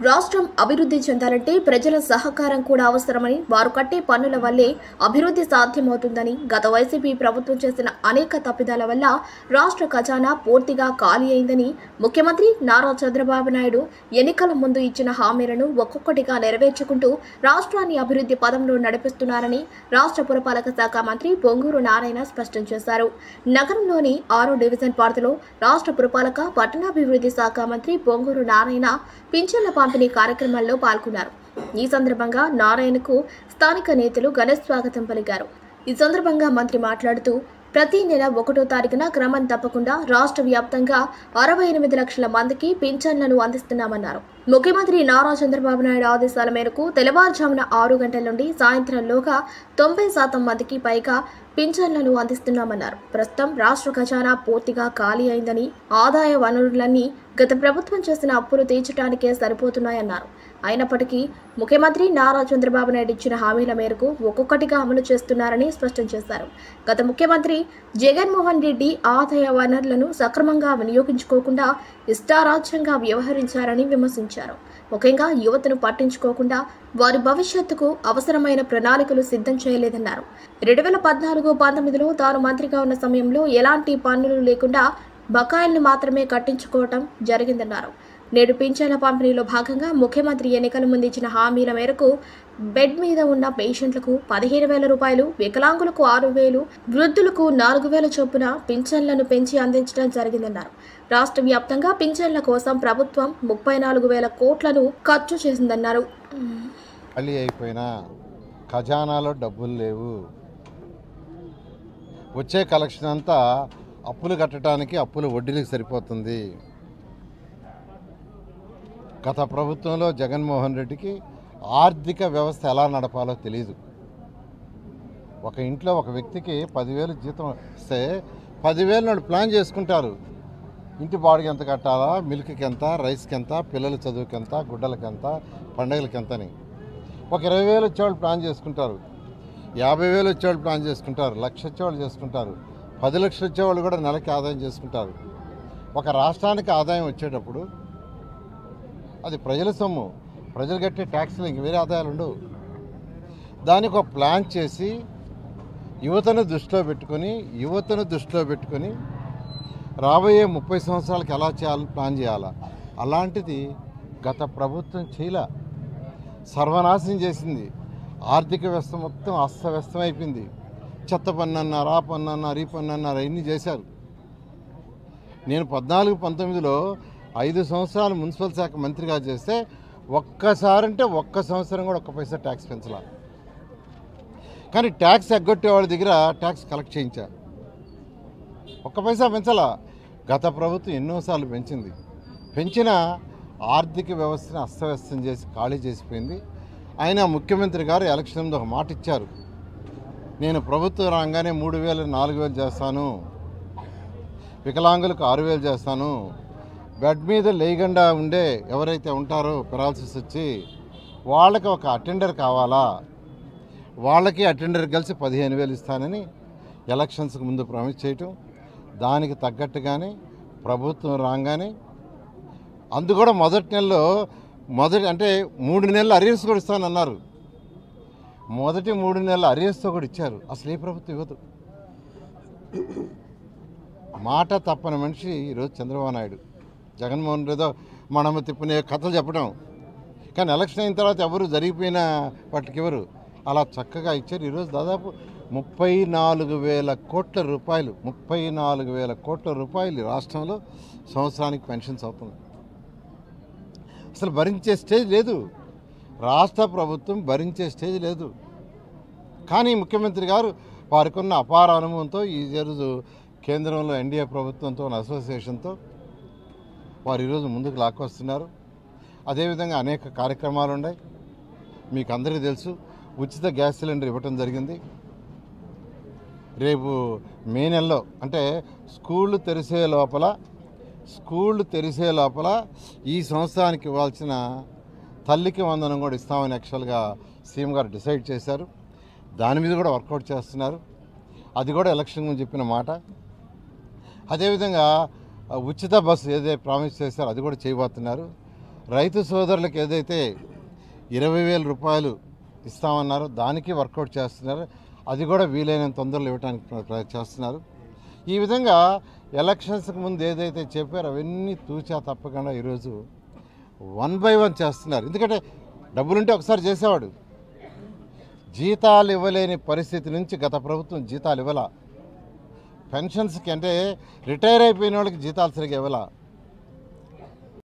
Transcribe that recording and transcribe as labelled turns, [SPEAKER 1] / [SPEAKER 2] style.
[SPEAKER 1] రాష్ట్రం అభివృద్ధి చెందాలంటే ప్రజల సహకారం కూడా అవసరమని, వారు కట్టే పన్నుల వల్లే అభివృద్ధి సాధ్యమవుతుందని, గత వైసీపీ ప్రభుత్వం చేసిన అనేక తప్పిదాల వల్ల రాష్ట్ర ఖజానా పూర్తిగా ఖాళీ అయిందని, ముఖ్యమంత్రి నారా చంద్రబాబు నాయుడు ఎన్నికల ముందు ఇచ్చిన హామీలను ఒక్కొక్కటిగా నెరవేర్చుకుంటూ రాష్ట్రాన్ని అభివృద్ధి పదంలో నడిపిస్తున్నారని రాష్ట్ర పురపాలక శాఖ మంత్రి పొంగూరు నారాయణ స్పష్టం చేశారు. నగరంలోని 6వ డివిజన్ పరిధిలో రాష్ట్ర పురపాలక పట్టణాభివృద్ధి శాఖ మంత్రి పొంగూరు నారాయణ పింఛన్ల పంపిణీ కార్యక్రమాల్లో పాల్గొన్నారు. ఈ సందర్భంగా నారాయణకు స్థానిక నేతలు ఘన స్వాగతం పలికారు. ఈ సందర్భంగా మంత్రి మాట్లాడుతూ, ప్రతి నెల 1వ తారీఖున క్రమం తప్పకుండా రాష్ట్ర వ్యాప్తంగా 68 లక్షల మందికి పింఛన్లను అందిస్తున్నామన్నారు. ముఖ్యమంత్రి నారా చంద్రబాబు నాయుడు ఆదేశాల మేరకు తెల్లవారుజామున 6 గంటల నుండి సాయంత్రంలోగా 90% మందికి పైగా పింఛన్లను అందిస్తున్నామన్నారు. ప్రస్తుతం రాష్ట్ర ఖజానా పూర్తిగా ఖాళీ అయిందని, ఆదాయ వనరులన్నీ గత ప్రభుత్వం చేసిన అప్పులు తీర్చడానికే సరిపోతున్నాయన్నారు. అయినప్పటికీ ముఖ్యమంత్రి నారా చంద్రబాబు నాయుడు ఇచ్చిన హామీల మేరకు ఒక్కొక్కటిగా అమలు చేస్తున్నారని స్పష్టం చేశారు. గత ముఖ్యమంత్రి జగన్మోహన్ రెడ్డి ఆదాయ వనరులను సక్రమంగా వినియోగించుకోకుండా ఇష్టారాజ్యంగా వ్యవహరించారని విమర్శించారు. ముఖ్యంగా యువతను పట్టించుకోకుండా వారి భవిష్యత్తుకు అవసరమైన ప్రణాళికలు సిద్ధం చేయలేదన్నారు. 2014-19లో తాను మంత్రిగా ఉన్న సమయంలో ఎలాంటి పన్నులు లేకుండా బకాయిల్ని మాత్రమే కట్టించుకోవటం జరిగిందన్నారు. నేడు పింఛన్ల పంపిణీలో భాగంగా ముఖ్యమంత్రి ఎన్నికల ముందు ఇచ్చిన హామీల మేరకు బెడ్ మీద ఉన్న పేషెంట్లకు 15,000 రూపాయలు, వికలాంగులకు 6,000, వృద్ధులకు 4,000 చొప్పున పింఛన్లను పెంచి అందించడం జరిగిందన్నారు. రాష్ట్ర వ్యాప్తంగా పింఛన్ల కోసం ప్రభుత్వం 34,000 కోట్లను ఖర్చు చేసిందన్నారు.
[SPEAKER 2] ఖజానాలో డబ్బులు లేవు, వచ్చే కలెక్షన్ అంతా అప్పులు కట్టడానికి అప్పులు వడ్డీలకు సరిపోతుంది. గత ప్రభుత్వంలో జగన్మోహన్ రెడ్డికి ఆర్థిక వ్యవస్థ ఎలా నడపాలో తెలియదు. ఒక ఇంట్లో ఒక వ్యక్తికి 10,000 జీతం వస్తే 10,000 నాడు ప్లాన్ చేసుకుంటారు. ఇంటి బాడికి ఎంత కట్టాలా, మిల్క్కి ఎంత, రైస్కి ఎంత, పిల్లల చదువుకి ఎంత, గుడ్డలకి ఎంత, పండుగలకి ఎంతని. ఒక 20,000 వచ్చేవాళ్ళు ప్లాన్ చేసుకుంటారు, 50,000 వచ్చేవాళ్ళు ప్లాన్ చేసుకుంటారు, 1,00,000 వచ్చేవాళ్ళు చేసుకుంటారు, 10 లక్షలు వచ్చేవాళ్ళు కూడా నెలకి ఆదాయం చేసుకుంటారు. ఒక రాష్ట్రానికి ఆదాయం వచ్చేటప్పుడు అది ప్రజల సొమ్ము, ప్రజలు కట్టే ట్యాక్స్లు, ఇంక వేరే ఆదాయాలు ఉండవు. దానికి ఒక ప్లాన్ చేసి యువతను దృష్టిలో పెట్టుకొని రాబోయే 30 సంవత్సరాలకి ఎలా చేయాలని ప్లాన్ చేయాలా. అలాంటిది గత ప్రభుత్వం చేయలే, సర్వనాశనం చేసింది. ఆర్థిక వ్యవస్థ మొత్తం అస్తవ్యస్తం అయిపోయింది. చెత్త పన్ను అన్నారు, ఆ పన్ను అన్నారు, ఈ పన్ను అన్నారు, ఇన్ని చేశారు. నేను 14-19లో 5 సంవత్సరాలు మున్సిపల్ శాఖ మంత్రిగా చేస్తే ఒక్క సంవత్సరం కూడా 1 పైసా ట్యాక్స్ పెంచలా. కానీ ట్యాక్స్ ఎగ్గొట్టే వాళ్ళ దగ్గర ట్యాక్స్ కలెక్ట్ చేయించా, 1 పైసా పెంచలా. గత ప్రభుత్వం ఎన్నోసార్లు పెంచిన ఆర్థిక వ్యవస్థని అస్తవ్యస్తం చేసి ఖాళీ చేసిపోయింది. అయినా ముఖ్యమంత్రి గారు ఎలక్షన్ ముందు ఒక మాట ఇచ్చారు, నేను ప్రభుత్వం రాగానే 3,000, 4,000 చేస్తాను, వికలాంగులకు 6,000 చేస్తాను, బెడ్ మీద లేకుండా ఉండే ఎవరైతే ఉంటారో పెరాలసిస్ వచ్చి వాళ్ళకి ఒక అటెండర్ కావాలా, వాళ్ళకి అటెండర్ కలిసి 15,000 ఇస్తానని ఎలక్షన్స్కి ముందు ప్రామిస్ చేయటం, దానికి తగ్గట్టుగానే ప్రభుత్వం రాగానే అందు కూడా మొదటి నెలలో అంటే 3 నెలలు అరియర్స్ కూడా ఇస్తానన్నారు. మొదటి 3 నెలల అరియర్స్తో కూడా ఇచ్చారు. అసలు ఏ ప్రభుత్వం ఇవ్వదు. మాట తప్పని మనిషి ఈరోజు చంద్రబాబు నాయుడు. జగన్మోహన్ రెడ్డి మనము తిప్పునే కథలు చెప్పడం, కానీ ఎలక్షన్ అయిన తర్వాత ఎవరు జరిగిపోయిన వాటికి ఎవరు అలా చక్కగా ఇచ్చారు. ఈరోజు దాదాపు 34,000 కోట్ల రూపాయలు, 34,000 కోట్ల రూపాయలు రాష్ట్రంలో సంవత్సరానికి పెన్షన్స్ అవుతుంది. అసలు భరించే స్టేజ్ లేదు, రాష్ట్ర ప్రభుత్వం భరించే స్టేజ్ లేదు. కానీ ముఖ్యమంత్రి గారు వారికి ఉన్న అపార అనుభవంతో ఈరోజు కేంద్రంలో ఎన్డీఏ ప్రభుత్వంతో అసోసియేషన్తో వారు ఈరోజు ముందుకు లాక్కొస్తున్నారు. అదేవిధంగా అనేక కార్యక్రమాలు ఉన్నాయి. మీకు అందరికీ తెలుసు, ఉచిత గ్యాస్ సిలిండర్ ఇవ్వటం జరిగింది. రేపు మే నెలలో అంటే స్కూళ్ళు తెరిసే లోపల ఈ సంవత్సరానికి ఇవ్వాల్సిన తల్లికి వందనం కూడా ఇస్తామని యాక్చువల్గా సీఎం గారు డిసైడ్ చేశారు. దాని మీద కూడా వర్కౌట్ చేస్తున్నారు. అది కూడా ఎలక్షన్ గురించి చెప్పిన మాట. అదేవిధంగా ఉచిత బస్సు ఏదైతే ప్రామిస్ చేశారో అది కూడా చేయబోతున్నారు. రైతు సోదరులకు ఏదైతే 20,000 రూపాయలు ఇస్తామన్నారో దానికి వర్కౌట్ చేస్తున్నారు. అది కూడా వీలైనంత తొందరలో ఇవ్వడానికి చేస్తున్నారు. ఈ విధంగా ఎలక్షన్స్కి ముందు ఏదైతే చెప్పారో అవన్నీ తూచా తప్పకుండా ఈరోజు 1 by 1 చేస్తున్నారు. ఎందుకంటే డబ్బులుంటే ఒకసారి చేసేవాడు. జీతాలు ఇవ్వలేని పరిస్థితి నుంచి గత ప్రభుత్వం జీతాలు ఇవ్వాల. పెన్షన్స్కి అంటే రిటైర్ అయిపోయిన వాళ్ళకి జీతాలు సరిగ్గా ఇవ్వాల.